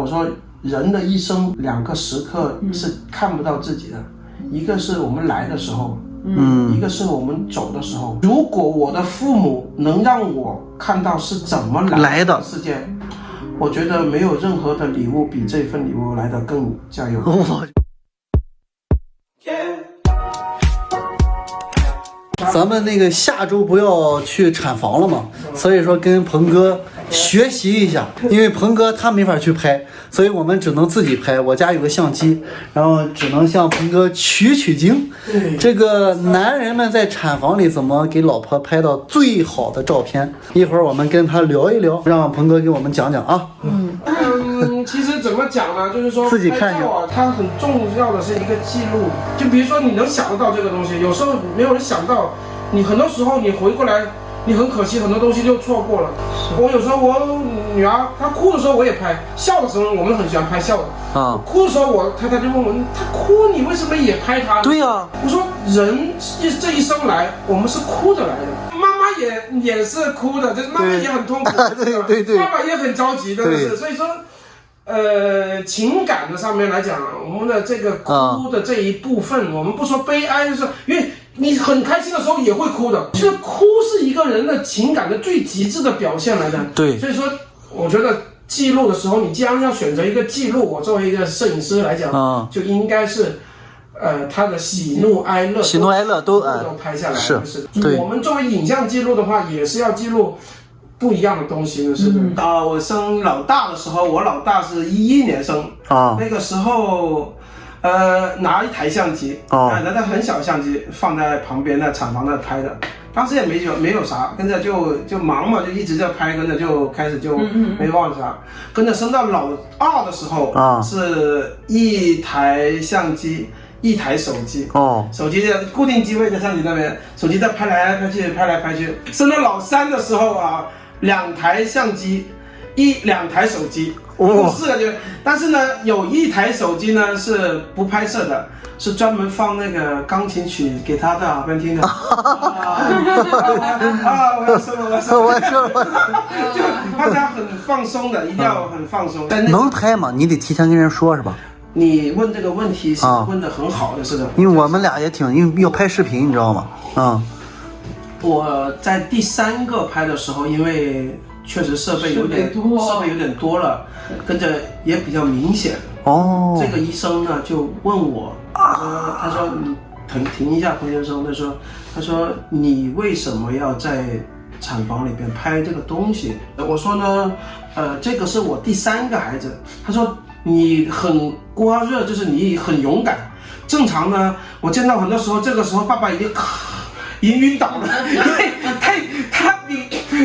我说人的一生2个时刻是看不到自己的，一个是我们来的时候，一个是我们走的时候。如果我的父母能让我看到是怎么来的世界，我觉得没有任何的礼物比这份礼物来得更加有。咱们那个下周不要去产房了嘛，所以说跟鹏哥学习一下，因为鹏哥他没法去拍，所以我们只能自己拍。我家有个相机，然后只能向鹏哥取经。这个男人们在产房里怎么给老婆拍到最好的照片？一会儿我们跟他聊一聊，让鹏哥给我们讲讲啊。其实怎么讲呢？就是说自己看一下啊，它很重要的是一个记录。就比如说你能想得到这个东西，有时候没有人想到，你很多时候你回过来，你很可惜很多东西就错过了。我有时候我女儿她哭的时候我也拍，笑的时候我们很喜欢拍笑的啊。哭的时候我太太就问我，她哭你为什么也拍她？对呀，我说人这一生来我们是哭着来的，妈妈也是哭的，就是妈妈也很痛苦，对，爸爸也很着急的，是，所以说。情感的上面来讲，我们的这个哭的这一部分，我们不说悲哀，就是因为你很开心的时候也会哭的。其实哭是一个人的情感的最极致的表现来的。对，所以说我觉得记录的时候，你既然要选择一个记录，我作为一个摄影师来讲，就应该是。他的喜怒哀乐都拍下来，是。对，我们作为影像记录的话，也是要记录不一样的东西的，是的。我生老大的时候，我老大是11年生啊，那个时候，拿一台相机，拿台很小的相机放在旁边的产房那拍的，当时也没有啥，跟着就忙嘛，就一直在拍，跟着就开始就没忘啥，跟着升到老2的时候是一台相机。一台手机手机的固定机位在相机那边，手机在拍来拍去。升到老3的时候啊，2台相机，2台手机，一共4个就。但是呢，有一台手机呢是不拍摄的，是专门放那个钢琴曲给他的好朋友听的。我要说了，就大家很放松的，一定要很放松。能拍吗？你得提前跟人说是吧？你问这个问题是问得很好的，是的。因为我们俩也挺，因为要拍视频，你知道吗？我在第3个拍的时候，因为确实设备有点多了，跟着也比较明显。这个医生呢就问我，他说你停一下，彭先生，他说你为什么要在产房里边拍这个东西？我说呢，这个是我第3个孩子。他说。你很瓜热，就是你很勇敢。正常呢，我见到很多时候，这个时候爸爸已经晕倒了，因为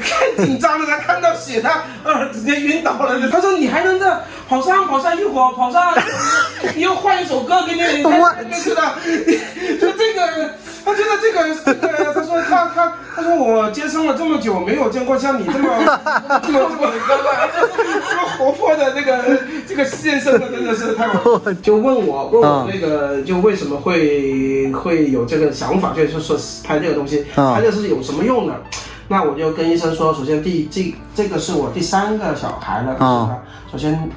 太紧张了，他看到血，他直接晕倒了。他说你还能这跑上一会儿，跑上你又换一首歌给你，是的，就这个。他觉得这个，他说我接生了这么久，没有见过像你这么活泼的这个现身的，真的是太好。就问我那个，就为什么会有这个想法，就是说拍这个东西，拍这是有什么用的？那我就跟医生说，首先这个是我第3个小孩了，首先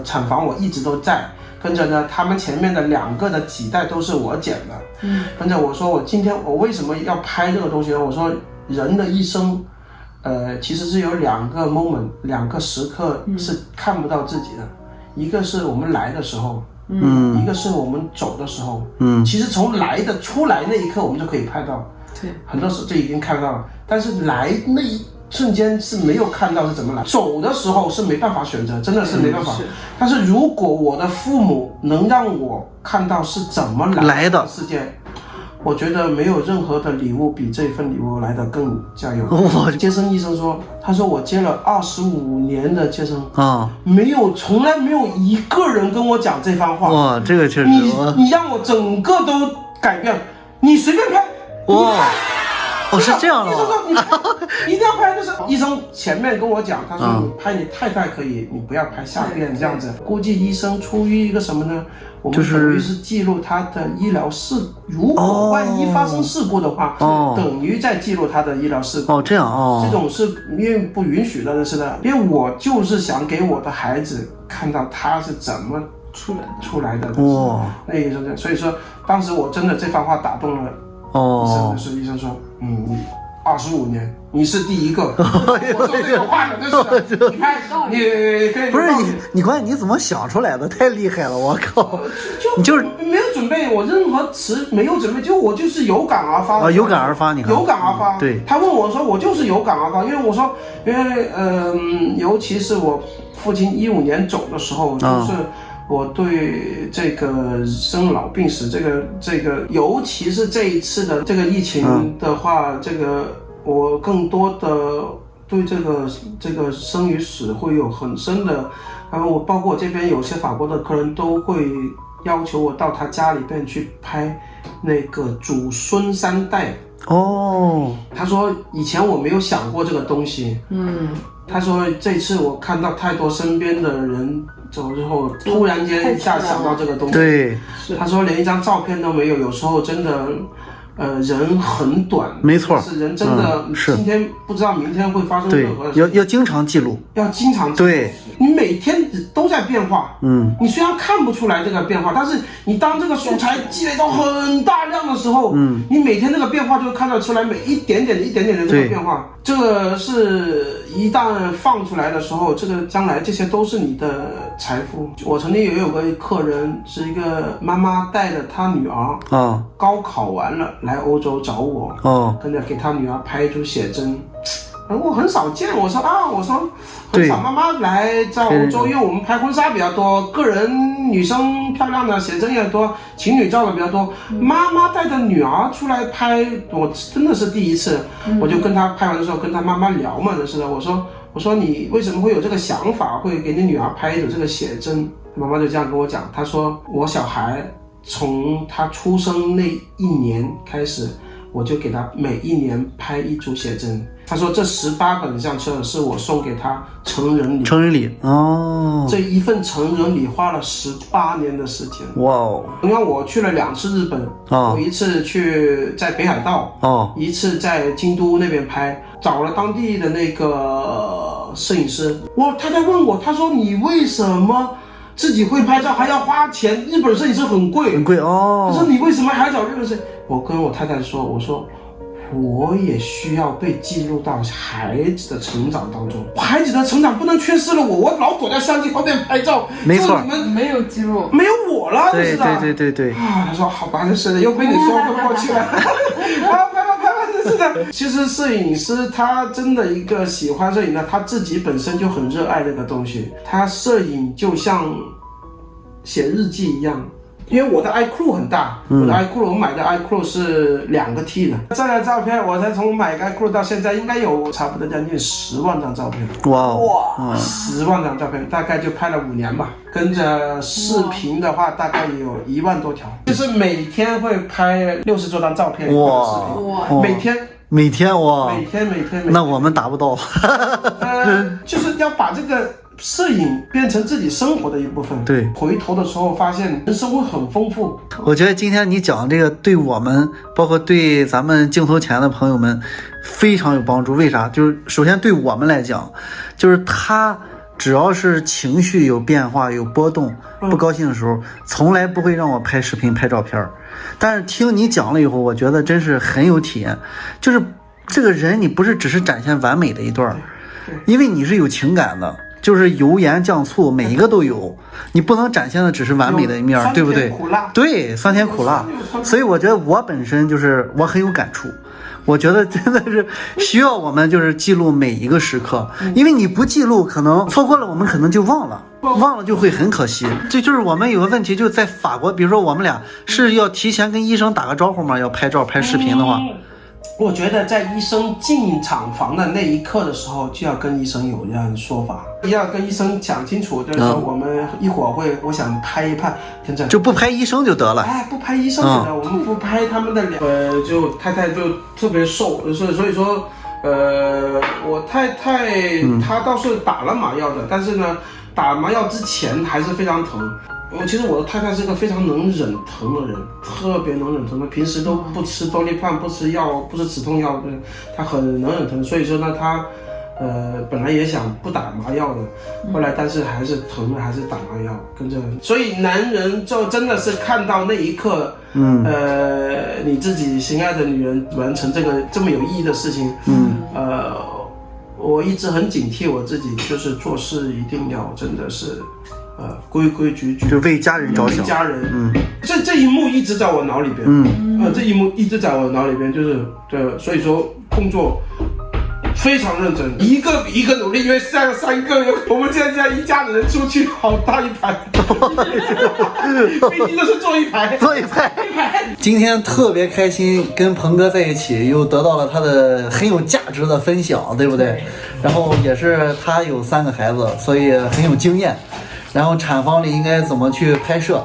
产房我一直都在。跟着呢，他们前面的2个的脐带都是我剪的。跟着我说，今天我为什么要拍这个东西呢？我说，人的一生，其实是有2个 moment， 2个时刻是看不到自己的，一个是我们来的时候，一个是我们走的时候。其实从出来那一刻，我们就可以拍到，很多时候就已经看到了，但是来那一瞬间是没有看到是怎么来，走的时候是没办法选择，真的是没办法。但是如果我的父母能让我看到是怎么来的世界，我觉得没有任何的礼物比这份礼物来得更加有。接生医生说，他说我接了25年的接生从来没有一个人跟我讲这番话。哇，这个确实。你让我整个都改变，你随便拍。是这样的。医生说你一定要拍，就是医生前面跟我讲，他说你拍你太太可以，你不要拍下边这样子。估计医生出于一个什么呢？我们等于是记录他的医疗事故，如果万一发生事故的话，等于在记录他的医疗事故。这种是因为不允许的，是的。因为我就是想给我的孩子看到他是怎么出来的。哇，那医生所以说当时我真的这番话打动了医生，医生说25年，你是第一个。我说这个话的，就是你看，你可以不是你关键你怎么想出来的？太厉害了，我靠！你就是没有准备，我任何词没有准备，我就是有感而发啊，有感而发，你看，有感而发。对，他问我说，我就是有感而发，因为尤其是我父亲15年走的时候，就是我对这个生老病死这个，尤其是这一次的这个疫情的话，这个我更多的对这个生与死会有很深的，然后我包括我这边有些法国的客人都会要求我到他家里边去拍那个祖孙3代。他说以前我没有想过这个东西。他说这次我看到太多身边的人走之后，突然间一下想到这个东西。对，他说连一张照片都没有，有时候真的，人很短，没错，是人真的，今天不知道明天会发生任何的事。要经常记录，要经常记录。对，你每天都在变化。你虽然看不出来这个变化，但是你当这个素材积累到很大量的时候，你每天这个变化就会看得出来，每一点点的这个变化。这个是一旦放出来的时候，这个将来这些都是你的财富。我曾经也有个客人，是一个妈妈带着她女儿高考完了来欧洲找我，跟着给她女儿拍一组写真。我很少见，我说很少妈妈来在欧洲，因为我们拍婚纱比较多，个人女生漂亮的写真也多，情侣照的比较多。妈妈带着女儿出来拍，我真的是第一次。我就跟她拍完的时候跟她妈妈聊嘛，就是我说你为什么会有这个想法，会给你女儿拍一组这个写真？妈妈就这样跟我讲，她说我小孩从他出生那1年开始，我就给他每1年拍一组写真。他说这18本相册是我送给他成人礼。这一份成人礼花了18年的时间。哇哦！你看我去了2次日本，我一次去在北海道，一次在京都那边拍，找了当地的那个摄影师。他在问我，他说你为什么自己会拍照还要花钱？日本摄影师很贵哦。他说你为什么还找日本摄影师？我跟我太太说，我说我也需要被记录到孩子的成长当中，孩子的成长不能缺失了我老躲在相机后面拍照，没错，你们没有记录，没有我了，对他说好吧，是的，又被你说不过去了。拍，是的。其实摄影师他真的一个喜欢摄影的，他自己本身就很热爱这个东西，他摄影就像写日记一样。因为我的 iCloud 很大，我的 iCloud 我买的 iCloud 是2个 T 的，这个照片我才从买 iCloud 到现在应该有差不多将近10万张照片。哇，10万张照片，大概就拍了5年吧。跟着视频的话，大概有1万多条，就是每天会拍60多张照片。哇，每天哇，每天，那我们达不到。就是要把这个摄影变成自己生活的一部分。对，回头的时候发现人生会很丰富。我觉得今天你讲这个对我们，包括对咱们镜头前的朋友们非常有帮助。为啥？就是首先对我们来讲，就是他只要是情绪有变化有波动，不高兴的时候，从来不会让我拍视频拍照片。但是听你讲了以后，我觉得真是很有体验。就是这个人你不是只是展现完美的一段，因为你是有情感的，就是油盐酱醋每一个都有，你不能展现的只是完美的一面，对不对？对，酸甜苦辣。所以我觉得我本身就是我很有感触，我觉得真的是需要我们就是记录每一个时刻，因为你不记录，可能错过了我们可能就忘了就会很可惜。这就是我们有个问题，就是在法国，比如说我们俩是要提前跟医生打个招呼吗？要拍照拍视频的话，我觉得在医生进厂房的那一刻的时候，就要跟医生有这样的说法，要跟医生讲清楚，就是说我们一会儿我想拍一拍，跟着就不拍医生就得了。不拍医生就得了，我们不拍他们的脸。就太太就特别瘦，所以说，我太太她倒是打了麻药的，但是呢，打麻药之前还是非常疼。其实我的太太是个非常能忍疼的人，特别能忍疼的，平时都不吃多利胖，不吃药，不吃止痛药，她很能忍疼。所以说呢，她本来也想不打麻药的，后来但是还是疼了，还是打麻药跟着。所以男人就真的是看到那一刻，你自己心爱的女人完成这么有意义的事情，我一直很警惕我自己，就是做事一定要真的是，规规矩矩，就为家人着想，为家人。这一幕一直在我脑里边，这一幕一直在我脑里边，就是对，所以说工作非常认真，一个比一个努力，因为3个，我们现在一家人出去好大一排，飞机都是坐一排。今天特别开心，跟鹏哥在一起，又得到了他的很有价值的分享，对不对？然后也是他有3个孩子，所以很有经验。然后产房里应该怎么去拍摄，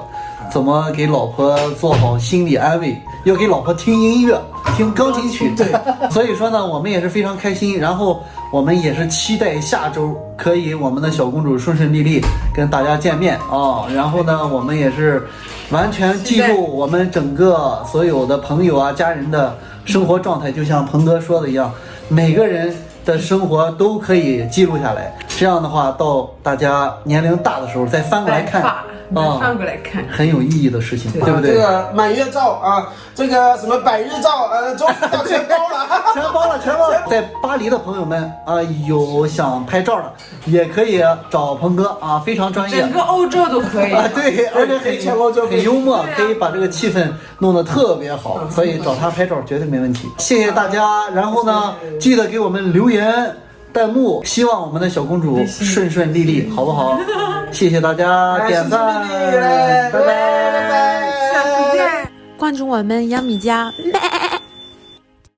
怎么给老婆做好心理安慰，要给老婆听音乐，听钢琴曲。对，所以说呢，我们也是非常开心。然后我们也是期待下周可以我们的小公主顺顺利利跟大家见面啊。然后呢，我们也是完全记录我们整个所有的朋友啊、家人的生活状态，就像鹏哥说的一样，每个人的生活都可以记录下来。这样的话，到大家年龄大的时候再翻过来看。翻过来看，很有意义的事情，对不对？这个满月照啊，这个什么百日照，终于到全包了，全包了。在巴黎的朋友们啊，有想拍照的，也可以找鹏哥啊，非常专业，整个欧洲都可以啊，对，而且很幽默，可以把这个气氛弄得特别好，所以找他拍照绝对没问题。谢谢大家，然后呢，记得给我们留言。弹幕，希望我们的小公主顺顺利利，好不好？谢谢大家点赞，拜拜，下次见。关注我们杨米家。